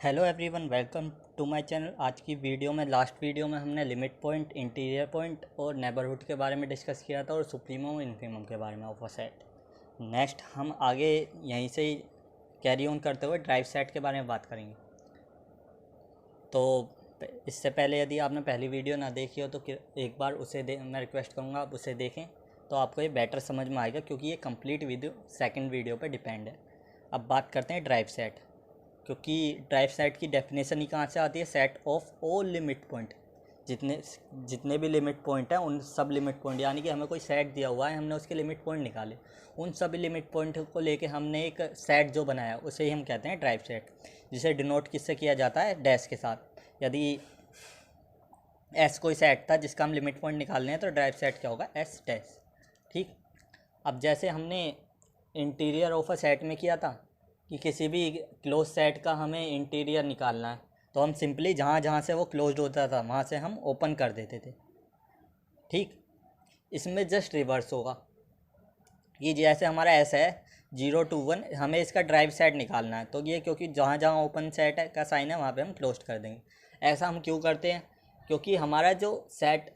Hello everyone, welcome to my channel. आज की video में लास्ट वीडियो में हमने लिमिट पॉइंट, इंटीरियर पॉइंट और नेबरहुड के बारे में डिस्कस किया था और सुप्रीमम और इन्फीमम के बारे में ऑफ अ सेट। नेक्स्ट हम आगे यहीं से ही कैरी ऑन करते हुए ड्राइव सेट के बारे में बात करेंगे। तो इससे पहले यदि आपने पहली वीडियो ना देखी हो तो एक बार मैं रिक्वेस्ट करूँगा आप उसे देखें, तो आपको ये बेटर समझ में आएगा, क्योंकि ये कंप्लीट वीडियो सेकंड वीडियो पर डिपेंड है। अब बात करते हैं ड्राइव सेट, क्योंकि ड्राइव सेट की डेफिनेशन ही कहाँ से आती है? Set of all limit point. जितने जितने भी लिमिट पॉइंट हैं उन सब लिमिट पॉइंट, यानी कि हमें कोई सेट दिया हुआ है, हमने उसके लिमिट पॉइंट निकाले, उन सभी लिमिट पॉइंट को लेके हमने एक सेट जो बनाया उसे ही हम कहते हैं ड्राइव सेट, जिसे डिनोट किससे किया जाता है? डैश के साथ। यदि एस कोई सेट था जिसका हम लिमिट पॉइंट निकालने हैं तो ड्राइव सेट क्या होगा? S dash. ठीक। अब जैसे हमने इंटीरियर ऑफ अ सेट में किया था कि किसी भी क्लोज सेट का हमें इंटीरियर निकालना है, तो हम सिंपली जहाँ जहाँ से वो क्लोज्ड होता था वहाँ से हम ओपन कर देते थे। ठीक। इसमें जस्ट रिवर्स होगा कि जैसे हमारा एस है 0 to 1, हमें इसका ड्राइव सेट निकालना है, तो ये क्योंकि जहाँ जहाँ ओपन सेट है का साइन है वहाँ पे हम क्लोज कर देंगे। ऐसा हम क्यों करते हैं? क्योंकि हमारा जो सेट,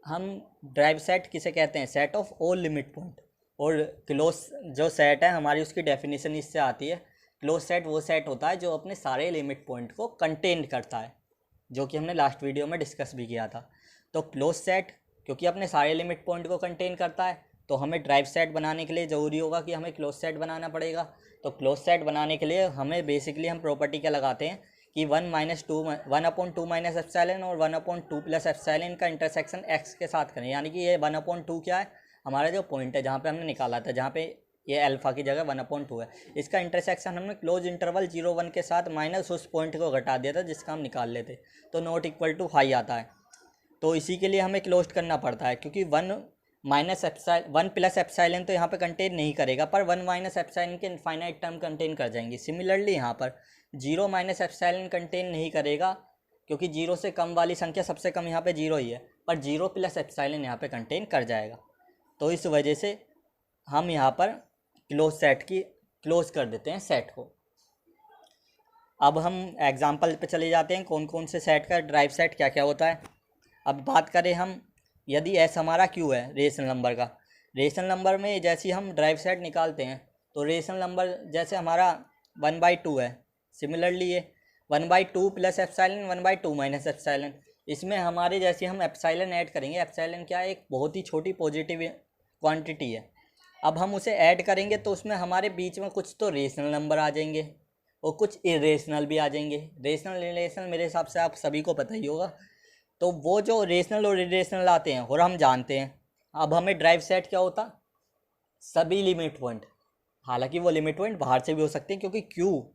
हम ड्राइव सेट किसे कहते हैं? Set of all limit point. और क्लोज जो सेट है हमारी, उसकी डेफिनेशन इससे आती है, क्लोज सेट वो सेट होता है जो अपने सारे लिमिट पॉइंट को कंटेन करता है, जो कि हमने लास्ट वीडियो में डिस्कस भी किया था। तो क्लोज सेट क्योंकि अपने सारे लिमिट पॉइंट को कंटेन करता है, तो हमें ड्राइव सेट बनाने के लिए ज़रूरी होगा कि हमें क्लोज सेट बनाना पड़ेगा। तो क्लोज सेट बनाने के लिए हमें बेसिकली हम प्रॉपर्टी क्या लगाते हैं कि 1/2 और 1/2 का इंटरसेक्शन एक्स के साथ करें, यानी कि ये 1/2 क्या है? हमारा जो पॉइंट है जहाँ पे हमने निकाला था, जहाँ पे ये अल्फ़ा की जगह 1/2 है, इसका इंटरसेक्शन हमने क्लोज इंटरवल 0 1 के साथ माइनस उस पॉइंट को घटा दिया था जिसका हम निकाल लेते, तो नॉट इक्वल टू हाई आता है। तो इसी के लिए हमें क्लोज करना पड़ता है, क्योंकि 1 तो यहाँ पे कंटेन नहीं करेगा, पर 1 के इनफाइनाइट टर्म कंटेन कर जाएंगे। सिमिलरली यहाँ पर 0 कंटेन नहीं करेगा, क्योंकि 0 से कम वाली संख्या सबसे कम यहाँ पे 0 ही है, पर 0 यहाँ पे कंटेन कर जाएगा। तो इस वजह से हम यहाँ पर क्लोज कर देते हैं सेट को। अब हम एग्जाम्पल पे चले जाते हैं, कौन कौन से सेट का ड्राइव सेट क्या क्या होता है। अब बात करें हम, यदि एस हमारा क्यू है रेशनल नंबर का, रेशनल नंबर में जैसे हम ड्राइव सेट निकालते हैं, तो रेशनल नंबर जैसे हमारा 1/2 है, सिमिलरली ये 1/2 प्लस एप्साइलन 1/2 माइनस एप्साइलन। इसमें हमारे जैसे हम एप्साइलन ऐड करेंगे, एप्साइलन क्या है? एक बहुत ही छोटी पॉजिटिव क्वांटिटी है। अब हम उसे ऐड करेंगे तो उसमें हमारे बीच में कुछ तो रेशनल नंबर आ जाएंगे और कुछ इरेशनल भी आ जाएंगे। रेशनल इरेशनल मेरे हिसाब से आप सभी को पता ही होगा। तो वो जो रेशनल और इरेशनल आते हैं और हम जानते हैं, अब हमें ड्राइव सेट क्या होता? सभी लिमिट पॉइंट। हालांकि वो लिमिट पॉइंट बाहर से भी हो सकते हैं, क्योंकि क्यू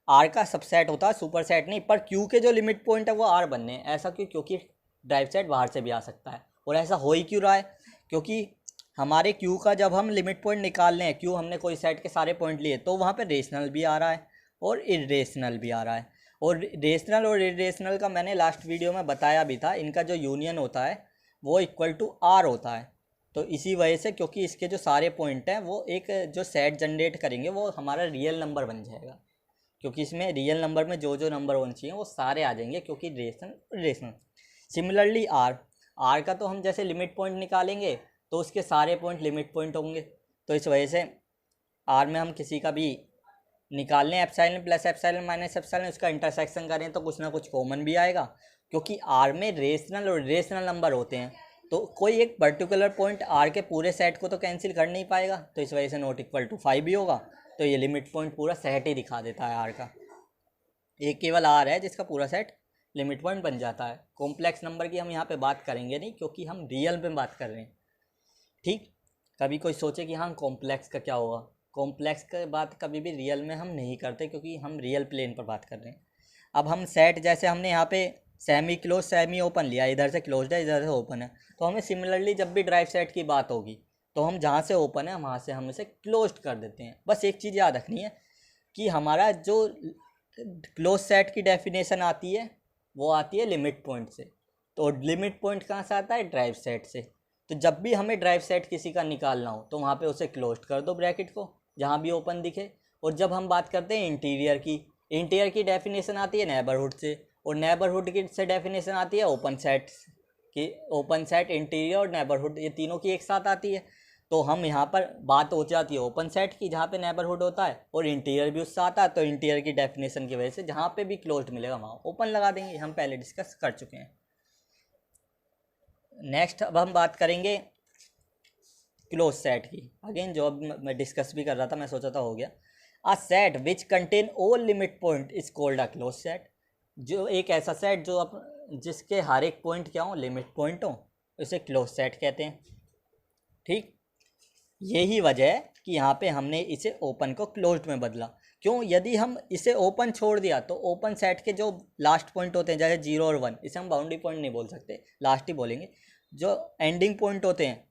आर का सबसेट होता है, सुपर सेट नहीं, पर क्यू के जो लिमिट पॉइंट है वो आर बनने हैं। ऐसा क्यों? क्योंकि ड्राइव सेट बाहर से भी आ सकता है। और ऐसा हो ही क्यों रहा है? क्योंकि हमारे क्यू का जब हम लिमिट पॉइंट निकाल लें, क्यू हमने कोई सेट के सारे पॉइंट लिए, तो वहाँ पे रेशनल भी आ रहा है और इरेशनल भी आ रहा है। और रेशनल और इरेशनल का मैंने लास्ट वीडियो में बताया भी था, इनका जो यूनियन होता है वो इक्वल टू आर होता है। तो इसी वजह से, क्योंकि इसके जो सारे पॉइंट हैं वो एक जो सेट जनरेट करेंगे वो हमारा रियल नंबर बन जाएगा, क्योंकि इसमें रियल नंबर में जो जो नंबर होने चाहिए वो सारे आ जाएंगे, क्योंकि रेशनल। सिमिलरली आर का तो हम जैसे लिमिट पॉइंट निकालेंगे तो उसके सारे पॉइंट लिमिट पॉइंट होंगे। तो इस वजह से आर में हम किसी का भी निकाल लें, epsilon plus epsilon minus epsilon, उसका इंटरसेक्शन करें तो कुछ ना कुछ कॉमन भी आएगा, क्योंकि आर में रेशनल और इरेशनल नंबर होते हैं। तो कोई एक पर्टिकुलर पॉइंट आर के पूरे सेट को तो कैंसिल कर नहीं पाएगा, तो इस वजह से नॉट इक्वल टू 5 भी होगा। तो ये लिमिट पॉइंट पूरा सेट ही दिखा देता है आर का। एक केवल आर है जिसका पूरा सेट लिमिट पॉइंट बन जाता है। कॉम्प्लेक्स नंबर की हम यहाँ पे बात करेंगे नहीं, क्योंकि हम रियल में बात कर रहे हैं। ठीक। कभी कोई सोचे कि हाँ कॉम्प्लेक्स का क्या होगा? कॉम्प्लेक्स का बात कभी भी रियल में हम नहीं करते, क्योंकि हम रियल प्लेन पर बात कर रहे हैं। अब हम सेट, जैसे हमने यहाँ पे सेमी क्लोज सेमी ओपन लिया, इधर से क्लोज्ड है इधर से ओपन है, तो हमें सिमिलरली जब भी ड्राइव सेट की बात होगी तो हम जहाँ से ओपन है वहाँ से हम इसे क्लोज्ड कर देते हैं। बस एक चीज़ याद रखनी है कि हमारा जो क्लोज सेट की डेफिनेशन आती है वो आती है लिमिट पॉइंट से। तो लिमिट पॉइंट कहाँ से आता है? ड्राइव सेट से। तो जब भी हमें ड्राइव सेट किसी का निकालना हो तो वहाँ पे उसे क्लोज कर दो ब्रैकेट को, जहाँ भी ओपन दिखे। और जब हम बात करते हैं इंटीरियर की, इंटीरियर की डेफिनेशन आती है नेबरहुड से, और नेबरहुड की से डेफिनेशन आती है ओपन सेट की। ओपन सेट, इंटीरियर और नेबरहुड, ये तीनों की एक साथ आती है। तो हम यहाँ पर बात हो जाती है ओपन सेट की, जहाँ पे नेबरहुड होता है, और इंटीरियर भी उससे आता है। तो इंटीरियर की डेफिनेशन की वजह से जहाँ पे भी क्लोज्ड मिलेगा वहाँ ओपन लगा देंगे, हम पहले डिस्कस कर चुके हैं। नेक्स्ट अब हम बात करेंगे क्लोज सेट की। अगेन जो अब मैं डिस्कस भी कर रहा था, मैं सोचा था हो गया। A set which contain all limit point is called a close set. जो एक ऐसा सेट जो जिसके हर एक पॉइंट क्या हो, लिमिट पॉइंट हो, उसे क्लोज सेट कहते हैं। ठीक, यही वजह है कि यहाँ पे हमने इसे ओपन को क्लोज्ड में बदला। क्यों? यदि हम इसे ओपन छोड़ दिया तो ओपन सेट के जो लास्ट पॉइंट होते हैं, जैसे 0 और 1, इसे हम बाउंड्री पॉइंट नहीं बोल सकते, लास्ट ही बोलेंगे। जो एंडिंग पॉइंट होते हैं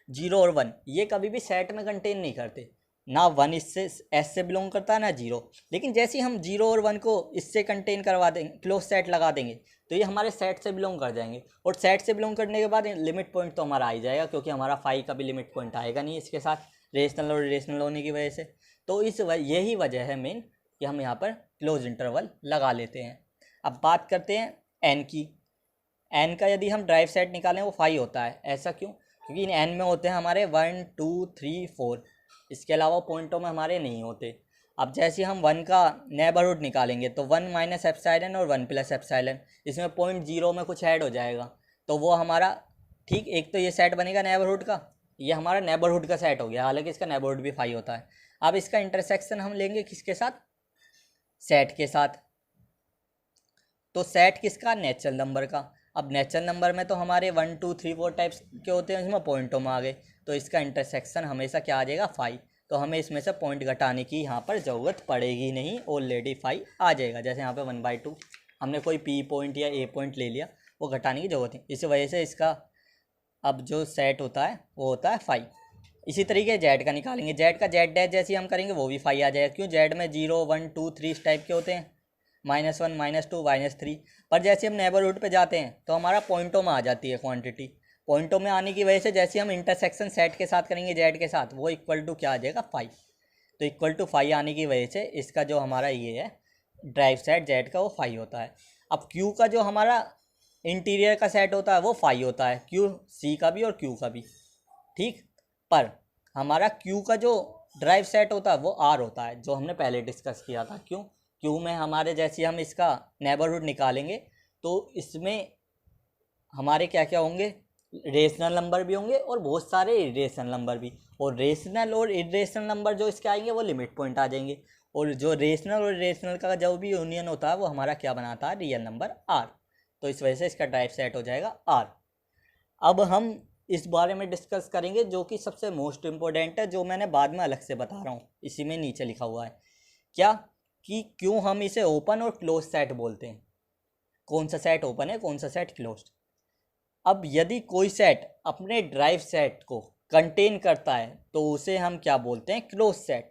0 और 1, ये कभी भी सेट में कंटेन नहीं करते। ना 1 इससे एस से बिलोंग करता है, ना 0। लेकिन जैसे ही हम 0 और 1 को इससे कंटेन करवा देंगे, क्लोज सेट लगा देंगे, तो ये हमारे सेट से बिलोंग कर जाएंगे। और सेट से बिलोंग करने के बाद लिमिट पॉइंट तो हमारा आ ही जाएगा, क्योंकि हमारा फाई का भी लिमिट पॉइंट आएगा नहीं इसके साथ, रेशनल और इरेशनल होने की वजह से। तो यही वजह है मेन कि हम यहाँ पर क्लोज इंटरवल लगा लेते हैं। अब बात करते हैं एन की। एन का यदि हम ड्राइव सेट निकालें वो 5 होता है। ऐसा क्यों? क्योंकि इन एन में होते हैं हमारे 1 2 3 4, इसके अलावा पॉइंटों में हमारे नहीं होते। अब जैसे हम 1 का नेबरहुड निकालेंगे तो 1 माइनस एप्सिलॉन और 1 प्लस एप्सिलॉन, इसमें 0.0 में कुछ ऐड हो जाएगा, तो वो हमारा, ठीक, एक तो ये सेट बनेगा नेबरहुड का, ये हमारा नेबरहुड का सेट हो गया, हालांकि इसका नेबरहुड भी 5 होता है। अब इसका इंटरसेक्शन हम लेंगे किसके साथ? सेट के साथ। तो सेट किसका? नेचुरल नंबर का। अब नेचुरल नंबर में तो हमारे 1 2 3 4 टाइप्स के होते हैं, इसमें पॉइंटों में आ गए, तो इसका इंटरसेक्शन हमेशा क्या आ जाएगा? 5। तो हमें इसमें से पॉइंट घटाने की यहाँ पर ज़रूरत पड़ेगी नहीं, ऑलरेडी 5 आ जाएगा। जैसे यहाँ पे 1/2 हमने कोई पी पॉइंट या ए पॉइंट ले लिया, वो घटाने की ज़रूरत नहीं। इस वजह से इसका अब जो सेट होता है वो होता है 5। इसी तरीके जेड का निकालेंगे। जेड का जेड डैश जैसे हम करेंगे वो भी 5 आ जाएगा। क्यों? जेड में 0 1 2 3 इस टाइप के होते हैं, -1 -2 -3। पर जैसे हम नेबरहुड पे जाते हैं तो हमारा पॉइंटों में आ जाती है क्वांटिटी। पॉइंटों में आने की वजह से जैसे हम इंटरसेक्शन सेट के साथ करेंगे जेड के साथ, वो इक्वल टू क्या आ जाएगा? 5। तो इक्वल टू 5 आने की वजह से इसका जो हमारा ये है ड्राइव सेट जेड का, वो 5 होता है। अब क्यू का जो हमारा इंटीरियर का सेट होता है वो 5 होता है, क्यू सी का भी और क्यू का भी। ठीक, पर हमारा क्यू का जो ड्राइव सेट होता है वो आर होता है, जो हमने पहले डिस्कस किया था। क्यों? क्यू में हमारे जैसे हम इसका नेबरहुड निकालेंगे तो इसमें हमारे क्या क्या होंगे? रेशनल नंबर भी होंगे और बहुत सारे इरेशनल नंबर भी। और रेशनल और इरेशनल नंबर जो इसके आएंगे वो लिमिट पॉइंट आ जाएंगे। और जो रेशनल और इरेशनल का जो भी यूनियन होता है वो हमारा क्या बनाता है? Real number R. तो इस वजह से इसका ड्राइव सेट हो जाएगा आर। अब हम इस बारे में डिस्कस करेंगे जो कि सबसे मोस्ट इम्पोर्टेंट है, जो मैंने बाद में अलग से बता रहा हूँ, इसी में नीचे लिखा हुआ है। क्या? कि क्यों हम इसे ओपन और क्लोज सेट बोलते हैं। कौन सा सेट ओपन है, कौन सा सेट क्लोज्ड। अब यदि कोई सेट अपने ड्राइव सेट को कंटेन करता है तो उसे हम क्या बोलते हैं? Close set.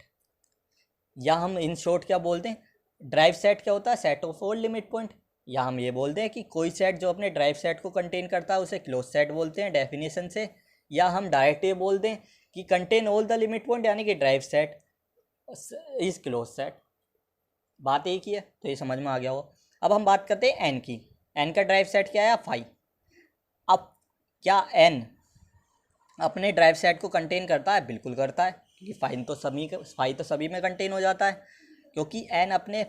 या हम इन शॉर्ट क्या बोलते हैं? ड्राइव सेट क्या होता है? Set of all limit point. या हम ये बोलते हैं कि कोई सेट जो अपने ड्राइव सेट को कंटेन करता है उसे क्लोज सेट बोलते हैं डेफिनेशन से। या हम डायरेक्ट ये बोलते हैं कि contain all the limit point, यानी कि drive set is close set. बात एक ही है, तो ये समझ में आ गया हो। अब हम बात करते हैं एन की। एन का ड्राइव सेट क्या है? 5। अब क्या एन अपने ड्राइव सेट को कंटेन करता है? बिल्कुल करता है, क्योंकि 5 तो सभी में कंटेन हो जाता है, क्योंकि एन अपने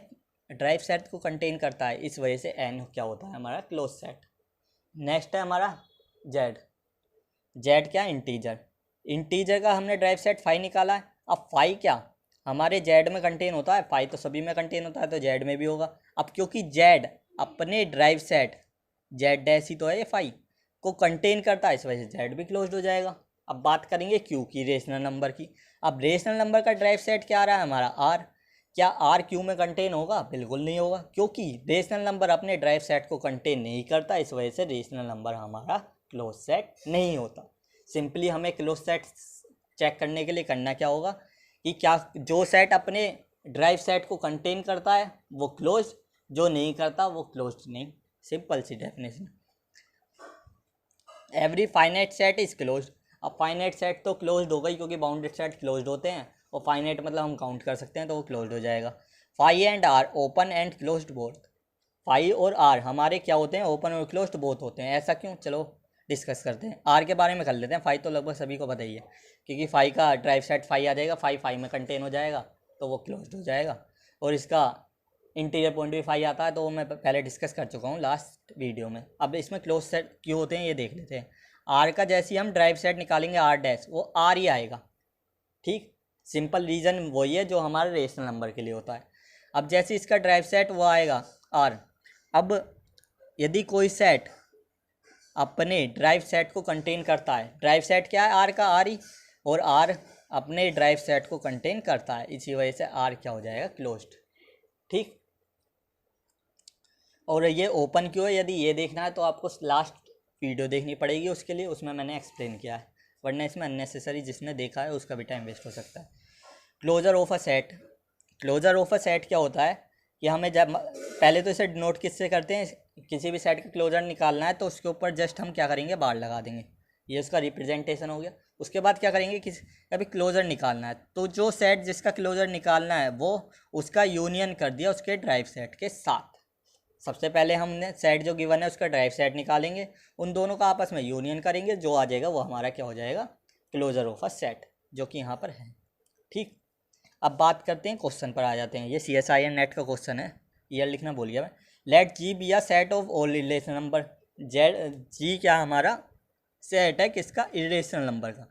ड्राइव सेट को कंटेन करता है। इस वजह से एन क्या होता है? हमारा क्लोज सेट। नेक्स्ट है हमारा जेड। जेड क्या? इंटीजर। इंटीजर का हमने ड्राइव सेट 5 निकाला है। अब 5 क्या हमारे जेड में कंटेन होता है? 5 तो सभी में कंटेन होता है, तो जेड में भी होगा। अब क्योंकि जेड अपने ड्राइव सेट जेड डैश ही तो है ये 5 को कंटेन करता है, इस वजह से जेड भी क्लोज्ड हो जाएगा। अब बात करेंगे क्यू की, रेशनल नंबर की। अब रेशनल नंबर का ड्राइव सेट क्या आ रहा है? हमारा आर। क्या आर क्यू में कंटेन होगा? बिल्कुल नहीं होगा, क्योंकि रेशनल नंबर अपने ड्राइव सेट को कंटेन नहीं करता, इस वजह से रेशनल नंबर हमारा क्लोज सेट नहीं होता। सिंपली हमें क्लोज सेट चेक करने के लिए करना क्या होगा कि क्या जो सेट अपने ड्राइव सेट को कंटेन करता है वो क्लोज, जो नहीं करता वो क्लोज नहीं। सिंपल सी definition. Every finite set is closed. अब फाइनाइट सेट तो क्लोज्ड होगा ही, क्योंकि बाउंडेड सेट क्लोज्ड होते हैं, और फाइनाइट मतलब हम काउंट कर सकते हैं, तो वो क्लोज्ड हो जाएगा। Phi and R open and closed both. Phi और आर हमारे क्या होते हैं, ओपन और क्लोज्ड बोथ होते हैं। ऐसा क्यों, चलो डिस्कस करते हैं। आर के बारे में कर लेते हैं। फाई तो लगभग सभी को पता ही है, क्योंकि फाई का ड्राइव सेट फाई आ जाएगा, फाई में कंटेन हो जाएगा तो वो क्लोज्ड हो जाएगा। और इसका इंटीरियर पॉइंट भी फाई आता है, तो वो मैं पहले डिस्कस कर चुका हूँ लास्ट वीडियो में। अब इसमें क्लोज सेट क्यों होते हैं ये देख लेते हैं। आर का जैसे ही हम ड्राइव सेट निकालेंगे आर डैश, वो आर ही आएगा। ठीक, सिंपल रीज़न वही है जो हमारे रेशनल नंबर के लिए होता है। अब जैसे इसका ड्राइव सेट वो आएगा आर। अब यदि कोई सेट अपने ड्राइव सेट को कंटेन करता है, ड्राइव सेट क्या है, आर का आर ही, और आर अपने ड्राइव सेट को कंटेन करता है, इसी वजह से आर क्या हो जाएगा, क्लोज्ड। ठीक, और ये ओपन क्यों है, यदि ये देखना है तो आपको लास्ट वीडियो देखनी पड़ेगी उसके लिए, उसमें मैंने एक्सप्लेन किया है, वरना इसमें अननेसेसरी जिसने देखा है उसका भी टाइम वेस्ट हो सकता है। Closure of a set, closure of a set क्या होता है कि हमें जब पहले तो इसे नोट किससे करते हैं, किसी भी सेट का क्लोजर निकालना है तो उसके ऊपर जस्ट हम क्या करेंगे, बार लगा देंगे, ये उसका रिप्रेजेंटेशन हो गया। उसके बाद क्या करेंगे, अभी क्लोजर निकालना है तो जो सेट जिसका क्लोजर निकालना है वो उसका यूनियन कर दिया उसके ड्राइव सेट के साथ। सबसे पहले हमने सेट जो गिवन है उसका ड्राइव सेट निकालेंगे, उन दोनों का आपस में यूनियन करेंगे, जो आ जाएगा वो हमारा क्या हो जाएगा, क्लोजर ऑफ अ सेट, जो कि यहाँ पर है। ठीक, अब बात करते हैं, क्वेश्चन पर आ जाते हैं। ये CSIR नेट का क्वेश्चन है, ईयर लिखना भूल गया मैं। Let G be a set of all relational number. G क्या हमारा सेट है किसका, इरेशनल नंबर का,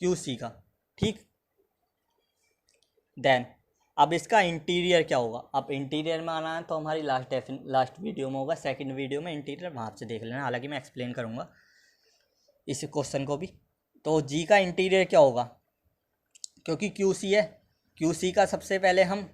QC का। ठीक, देन अब इसका इंटीरियर क्या होगा। अब इंटीरियर में आना है तो हमारी लास्ट वीडियो में होगा, सेकंड वीडियो में इंटीरियर वहाँ से देख लेना, हालांकि मैं एक्सप्लेन करूँगा इस क्वेश्चन को भी। तो जी का इंटीरियर क्या होगा, क्योंकि QC है, QC का सबसे पहले हम,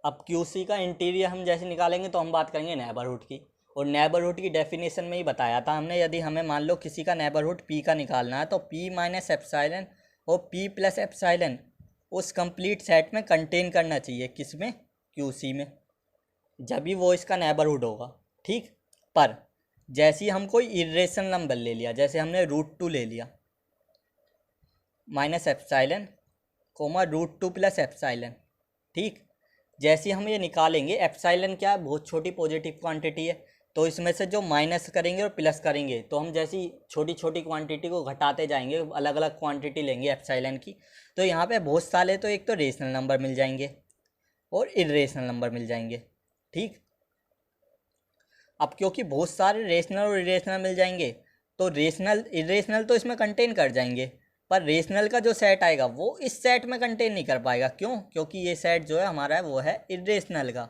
अब QC का इंटीरियर हम जैसे निकालेंगे तो हम बात करेंगे नेबरहुड की, और नेबरहुड की डेफिनेशन में ही बताया था हमने, यदि हमें मान लो किसी का नेबरहुड P का निकालना है तो P माइनस एप्साइलन और P प्लस एप्साइलन उस कंप्लीट सेट में कंटेन करना चाहिए, किसमें, QC में, जब भी वो इसका नेबरहुड होगा। ठीक, पर जैसे ही हम कोई इरेशनल नंबर ले लिया, जैसे हमने √2 ले लिया, minus epsilon comma √2 plus epsilon. ठीक, जैसे हम ये निकालेंगे, एप्साइलन क्या है, बहुत छोटी पॉजिटिव क्वांटिटी है, तो इसमें से जो माइनस करेंगे और प्लस करेंगे, तो हम जैसी छोटी छोटी क्वांटिटी को घटाते जाएंगे, अलग अलग क्वांटिटी लेंगे एप्साइलन की, तो यहाँ पे बहुत सारे, तो एक तो रेशनल नंबर मिल जाएंगे और इरेशनल नंबर मिल जाएंगे। ठीक, अब क्योंकि बहुत सारे रेशनल और इरेशनल मिल जाएंगे तो रेशनल इरेशनल तो इसमें कंटेन कर जाएंगे, पर रेशनल का जो सेट आएगा वो इस सेट में कंटेन नहीं कर पाएगा। क्यों, क्योंकि ये सेट जो है हमारा वो है इरेशनल का।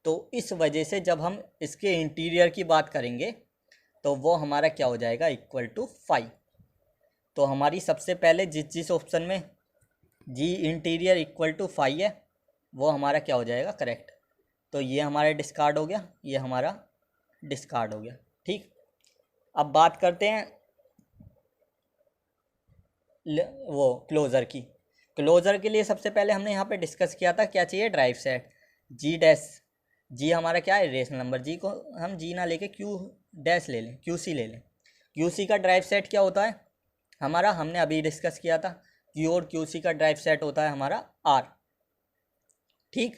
तो इस वजह से जब हम इसके इंटीरियर की बात करेंगे तो वो हमारा क्या हो जाएगा, इक्वल टू 5। तो हमारी सबसे पहले जिस ऑप्शन में जी इंटीरियर इक्वल टू 5 है वो हमारा क्या हो जाएगा, करेक्ट। तो ये हमारा डिस्कार्ड हो गया, ये हमारा डिस्कार्ड हो गया। ठीक, अब बात करते हैं वो क्लोज़र की। क्लोज़र के लिए सबसे पहले हमने यहाँ पे डिस्कस किया था क्या चाहिए, ड्राइव सेट जी डैश। जी हमारा क्या है, रेशनल नंबर, जी को हम जी ना लेके क्यू डैश ले लें, QC ले लें। QC का ड्राइव सेट क्या होता है हमारा, हमने अभी डिस्कस किया था, Q और QC का ड्राइव सेट होता है हमारा R। ठीक,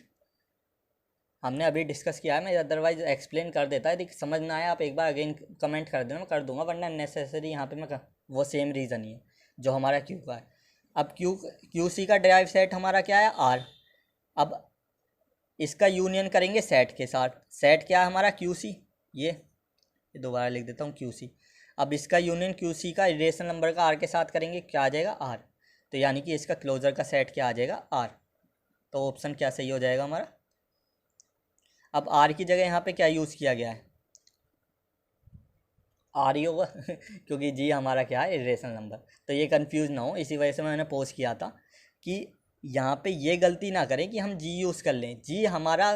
हमने अभी डिस्कस किया है, मैं अदरवाइज एक्सप्लेन कर देता है, देखिए समझ ना आया आप एक बार अगेन कमेंट कर देना, मैं कर दूंगा, वरना नेसेसरी यहाँ पे मैं वो सेम रीज़न ही है जो हमारा Q का है। अब QC का ड्राइव सेट हमारा क्या है, R। अब इसका यूनियन करेंगे सेट के साथ, सेट क्या है हमारा, QC, ये दोबारा लिख देता हूँ QC। अब इसका यूनियन QC का रेशनल नंबर का R के साथ करेंगे, क्या आ जाएगा, R। तो यानी कि इसका क्लोजर का सेट क्या आ जाएगा, R। तो ऑप्शन क्या सही हो जाएगा हमारा। अब R की जगह यहाँ पे क्या यूज़ किया गया है, R ही होगा क्योंकि जी हमारा क्या है, इरेशनल नंबर। तो ये कंफ्यूज ना हो, इसी वजह से मैंने पोज किया था कि यहाँ पे ये गलती ना करें कि हम जी यूज़ कर लें। जी हमारा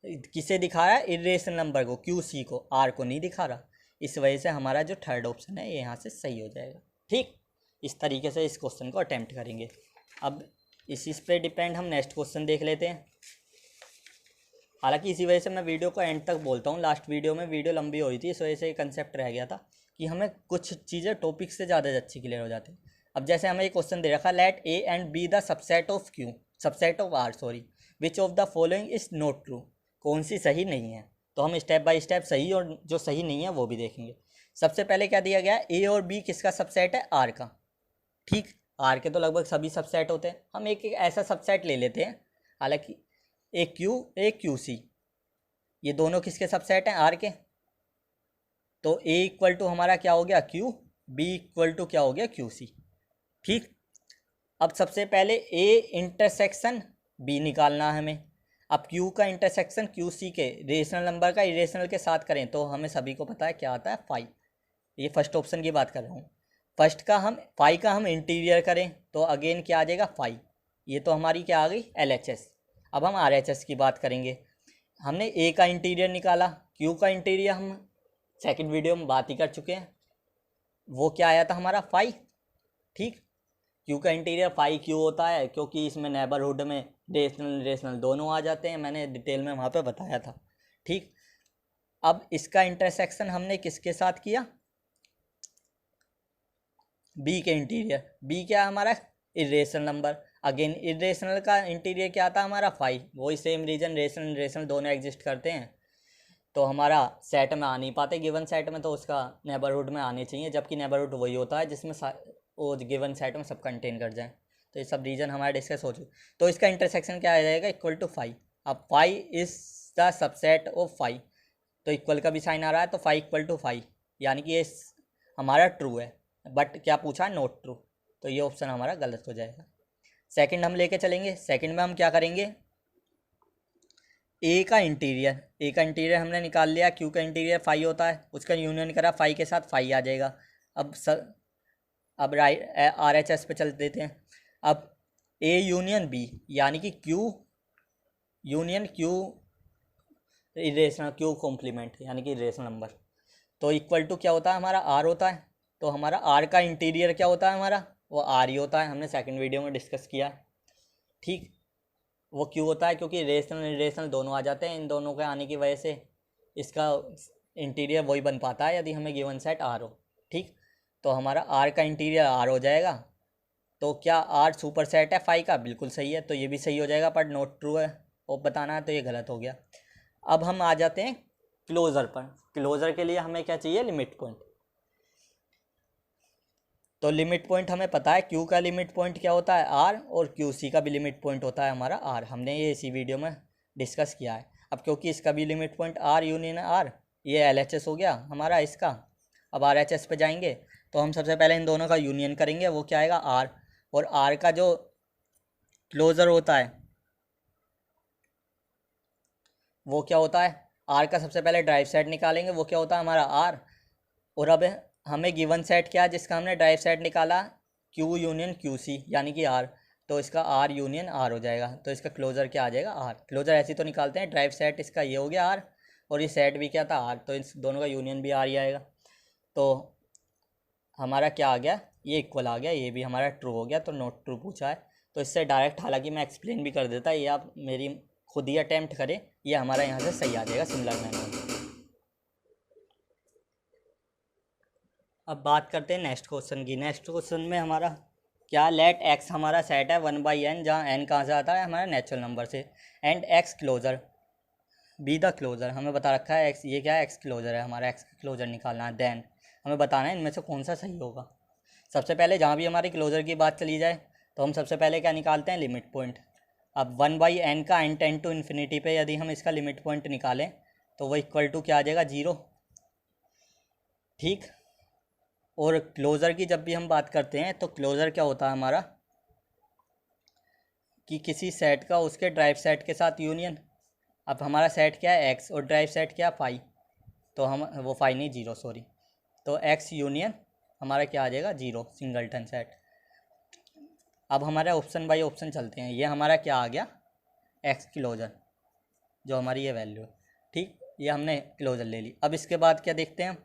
किसे दिखा रहा है, इरेशनल नंबर को, QC को, R को नहीं दिखा रहा। इस वजह से हमारा जो थर्ड ऑप्शन है ये यहाँ से सही हो जाएगा। ठीक, इस तरीके से इस क्वेश्चन को अटैम्प्ट करेंगे। अब इस पे डिपेंड हम नेक्स्ट क्वेश्चन देख लेते हैं। हालांकि इसी वजह से मैं वीडियो को एंड तक बोलता हूँ, लास्ट वीडियो में वीडियो लंबी हुई थी, इस वजह से ये कंसेप्ट रह गया था कि हमें कुछ चीज़ें टॉपिक से ज़्यादा अच्छी क्लियर हो जाती हैं। अब जैसे हमें ये क्वेश्चन दे रखा, let A and B the subset of Q। Subset of R sorry, which of the following is not true, कौन सी सही नहीं है। तो हम स्टेप बाय स्टेप सही और जो सही नहीं है वो भी देखेंगे। सबसे पहले क्या दिया गया है, ए और बी किसका सबसेट है, आर का। ठीक, आर के तो लगभग सभी सबसेट होते हैं, हम एक ऐसा सबसेट ले लेते हैं, हालांकि ए क्यू ए क्यू सी, ये दोनों किसके सबसेट हैं, आर के। तो ए इक्वल टू हमारा क्या हो गया, क्यू, बी इक्वल टू क्या हो गया, क्यू सी। ठीक, अब सबसे पहले ए इंटरसेक्शन बी निकालना है हमें। अब क्यू का इंटरसेक्शन क्यू सी के रेशनल नंबर का इरेशनल के साथ करें तो हमें सभी को पता है क्या आता है, 5। ये फर्स्ट ऑप्शन की बात कर रहा हूँ। फर्स्ट का हम 5 का हम इंटीरियर करें तो अगेन क्या आ जाएगा, 5। ये तो हमारी क्या आ गई, LHS। अब हम RHS की बात करेंगे। हमने ए का इंटीरियर निकाला, क्यू का इंटीरियर हम सेकंड वीडियो में बात ही कर चुके हैं, वो क्या आया था हमारा, 5। ठीक, क्यू का इंटीरियर 5 क्यों होता है, क्योंकि इसमें नेबरहुड में रेशनल रेशनल दोनों आ जाते हैं, मैंने डिटेल में वहाँ पे बताया था। ठीक, अब इसका इंटरसेक्शन हमने किसके साथ किया, बी के इंटीरियर। बी क्या है हमारा, इरेशनल नंबर। अगेन इरेशनल का इंटीरियर क्या था हमारा, 5। वही सेम रीजन, रेशनल रेशनल दोनों एग्जिस्ट करते हैं, तो हमारा सेट में आ नहीं पाते, गिवन सेट में तो उसका नेबरहुड में आने चाहिए, जबकि नेबरहुड वही होता है जिसमें वो गिवन सेट में सब कंटेन कर जाए। तो ये सब रीजन हमारा डिस्कस हो चुका। तो इसका इंटरसेक्शन क्या आ जाएगा, इक्वल टू 5। अब 5 इज द सबसेट ऑफ 5, तो इक्वल का भी साइन आ रहा है, तो 5 इक्वल टू 5, यानी कि ये हमारा ट्रू है। बट क्या पूछा है, नॉट ट्रू, तो ये ऑप्शन हमारा गलत हो जाएगा। सेकंड हम लेके चलेंगे। सेकंड में हम क्या करेंगे, ए का इंटीरियर हमने निकाल लिया, क्यू का इंटीरियर 5 होता है, उसका यूनियन करा 5 के साथ, 5 आ जाएगा। अब राइट RHS पे चल देते हैं। अब ए यूनियन बी, यानी कि Q union Q irrational, Q complement यानी कि इरेशनल नंबर, तो इक्वल टू क्या होता है हमारा, आर होता है। तो हमारा आर का इंटीरियर क्या होता है हमारा, वो आर ही होता है, हमने सेकंड वीडियो में डिस्कस किया। ठीक, वो क्यों होता है, क्योंकि रेशनल इरेशनल दोनों आ जाते हैं, इन दोनों के आने की वजह से इसका इंटीरियर वही बन पाता है यदि हमें गिवन सेट आर हो। ठीक, तो हमारा आर का इंटीरियर आर हो जाएगा। तो क्या आर सुपर सेट है 5 का, बिल्कुल सही है, तो ये भी सही हो जाएगा, पर नॉट ट्रू है वो बताना है, तो ये गलत हो गया। अब हम आ जाते हैं क्लोज़र पर। क्लोज़र के लिए हमें क्या चाहिए, लिमिट पॉइंट। तो लिमिट पॉइंट हमें पता है, क्यू का लिमिट पॉइंट क्या होता है, आर, और क्यू सी का भी लिमिट पॉइंट होता है हमारा आर, हमने ये इसी वीडियो में डिस्कस किया है। अब क्योंकि इसका भी limit point R union R, ये LHS हो गया हमारा इसका। अब RHS पे जाएंगे तो हम सबसे पहले इन दोनों का यूनियन करेंगे, वो क्या आएगा, आर। और आर का जो क्लोज़र होता है वो क्या होता है, आर का सबसे पहले ड्राइव सेट निकालेंगे, वो क्या होता है हमारा आर। और अब हमें गिवन सेट क्या है जिसका हमने ड्राइव सेट निकाला, क्यू यूनियन क्यू सी, यानी कि आर। तो इसका आर यूनियन आर हो जाएगा, तो इसका क्लोज़र क्या आ जाएगा, आर। क्लोज़र ऐसे तो निकालते हैं, ड्राइव सेट इसका ये हो गया आर, और ये सेट भी क्या था, आर, तो इस दोनों का यूनियन भी आर ही आएगा। तो हमारा क्या आ गया, ये इक्वल आ गया, ये भी हमारा ट्रू हो गया, तो नॉट ट्रू पूछा है। तो इससे डायरेक्ट, हालांकि मैं एक्सप्लेन भी कर देता, ये आप मेरी खुद ही अटैम्प्ट करें, ये हमारा यहाँ से सही आ जाएगा सिमिलर मैनर में। अब बात करते हैं नेक्स्ट क्वेश्चन की। नेक्स्ट क्वेश्चन में हमारा क्या, लेट एक्स हमारा सेट है 1/n, जहाँ n कहाँ से आता है, हमारा नेचुरल नंबर से, and X closure be the closure. हमें बता रखा है एक्स, ये क्या है, एक्स क्लोज़र है, हमारा एक्स का क्लोज़र निकालना है। देन हमें बताना है इनमें से कौन सा सही होगा। सबसे पहले जहाँ भी हमारी क्लोज़र की बात चली जाए तो हम सबसे पहले क्या निकालते हैं, लिमिट पॉइंट। अब 1/n का n टेंड टू इन्फिनिटी पे यदि हम इसका लिमिट पॉइंट निकालें तो वो इक्वल टू क्या आ जाएगा, 0। ठीक, और क्लोज़र की जब भी हम बात करते हैं तो क्लोज़र क्या होता है हमारा, कि किसी सेट का उसके ड्राइव सेट के साथ यूनियन। अब हमारा सेट क्या है, एक्स, और ड्राइव सेट क्या है, 5, तो हम वो 5 नहीं 0 सॉरी, तो एक्स यूनियन हमारा क्या आ जाएगा, 0, सिंगलटन सेट। अब हमारे ऑप्शन बाई ऑप्शन चलते हैं। ये हमारा क्या आ गया, एक्स क्लोज़र, जो हमारी ये वैल्यू है। ठीक, ये हमने क्लोज़र ले ली। अब इसके बाद क्या देखते हैं हम,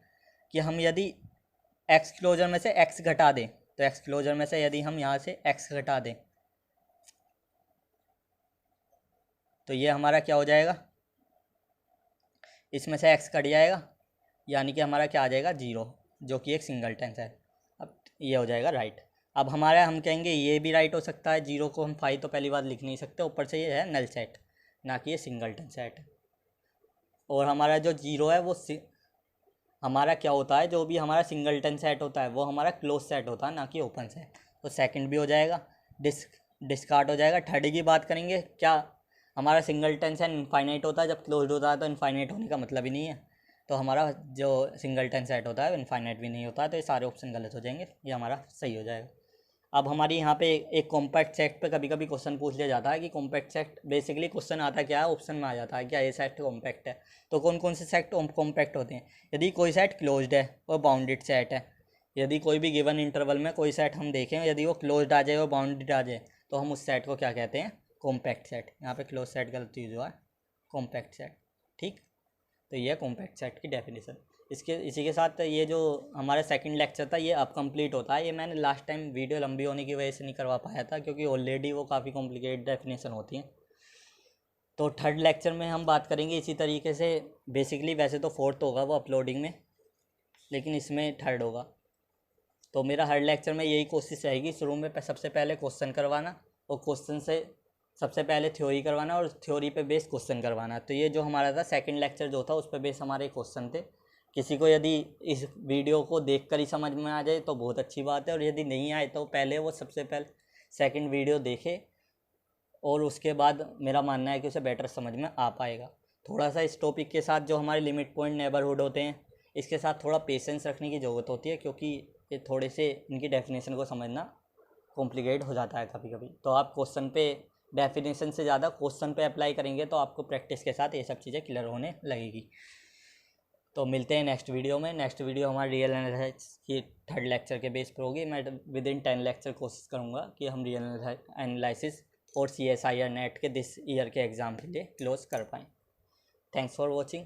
कि हम यदि एक्स क्लोज़र में से एक्स घटा दें, तो एक्स क्लोज़र में से यदि हम यहाँ से एक्स घटा दें तो ये हमारा क्या हो जाएगा, इसमें से एक्स कट जाएगा, यानी कि हमारा क्या आ जाएगा, 0, जो कि एक सिंगलटन है। अब ये हो जाएगा राइट। अब हमारा हम कहेंगे ये भी राइट हो सकता है, जीरो को हम फाइव तो पहली बार लिख नहीं सकते, ऊपर से ये है नल सेट, ना कि ये सिंगलटन सेट। और हमारा जो जीरो है वो हमारा क्या होता है, जो भी हमारा सिंगलटन सेट होता है वो हमारा क्लोज सेट होता है, ना कि ओपन सेट। तो सेकंड भी हो जाएगा, डिस्कार्ड हो जाएगा। थर्ड की बात करेंगे, क्या हमारा सिंगलटन सेट इनफाइनाइट होता है, जब क्लोज होता है तो इनफाइनाइट होने का मतलब ही नहीं है। तो हमारा जो सिंगलटन सेट होता है वो इनफाइनाइट भी नहीं होता, तो ये सारे ऑप्शन गलत हो जाएंगे, ये हमारा सही हो जाएगा। अब हमारी यहाँ पे एक कॉम्पैक्ट सेट पे कभी कभी क्वेश्चन पूछ लिया जाता है कि कॉम्पैक्ट सेट बेसिकली क्वेश्चन आता है क्या है, ऑप्शन में आ जाता है क्या ये सेट कॉम्पैक्ट है। तो कौन कौन से सेट कॉम्पैक्ट होते हैं, यदि कोई सेट क्लोज्ड है और बाउंडेड सेट है, यदि कोई भी गिवन इंटरवल में कोई सेट हम देखें, यदि वो क्लोज्ड आ जाए और बाउंडेड आ जाए, तो हम उस सेट को क्या कहते हैं, कॉम्पैक्ट सेट। यहाँ पे क्लोज सेट गलत यूज हुआ है, कॉम्पैक्ट सेट। ठीक, तो ये कॉम्पैक्ट सेट की डेफिनेशन। इसी के साथ ये जो हमारा सेकंड लेक्चर था ये अब कंप्लीट होता है। ये मैंने लास्ट टाइम वीडियो लंबी होने की वजह से नहीं करवा पाया था, क्योंकि ऑलरेडी वो काफ़ी कॉम्प्लिकेटेड डेफिनेशन होती हैं। तो थर्ड लेक्चर में हम बात करेंगे इसी तरीके से। बेसिकली वैसे तो फोर्थ होगा वो अपलोडिंग में, लेकिन इसमें थर्ड होगा। तो मेरा हर लेक्चर में यही कोशिश रहेगी, शुरू में सबसे पहले क्वेश्चन करवाना, और क्वेश्चन से सबसे पहले थ्योरी करवाना, और थ्योरी पे बेस क्वेश्चन करवाना। तो ये जो हमारा था सेकंड लेक्चर जो था, उस पर बेस हमारे क्वेश्चन थे। किसी को यदि इस वीडियो को देखकर ही समझ में आ जाए तो बहुत अच्छी बात है, और यदि नहीं आए तो पहले वो सबसे पहले सेकंड वीडियो देखे, और उसके बाद मेरा मानना है कि उसे बेटर समझ में आ पाएगा। थोड़ा सा इस टॉपिक के साथ जो हमारे लिमिट पॉइंट नेबरहुड होते हैं, इसके साथ थोड़ा पेशेंस रखने की ज़रूरत होती है, क्योंकि ये थोड़े से इनकी डेफिनेशन को समझना कॉम्प्लिकेट हो जाता है कभी कभी। तो आप क्वेश्चन पे डेफिनेशन से ज़्यादा क्वेश्चन पे अप्लाई करेंगे तो आपको प्रैक्टिस के साथ ये सब चीज़ें क्लियर होने लगेगी। तो मिलते हैं नेक्स्ट वीडियो में। नेक्स्ट वीडियो हमारी रियल एनालिसिस की थर्ड लेक्चर के बेस पर होगी। मैं विद इन 10 लेक्चर कोशिश करूँगा कि हम रियल एनालिसिस और CSIR नेट के दिस ईयर के एग्ज़ाम के लिए क्लोज कर पाएँ। Thanks for watching.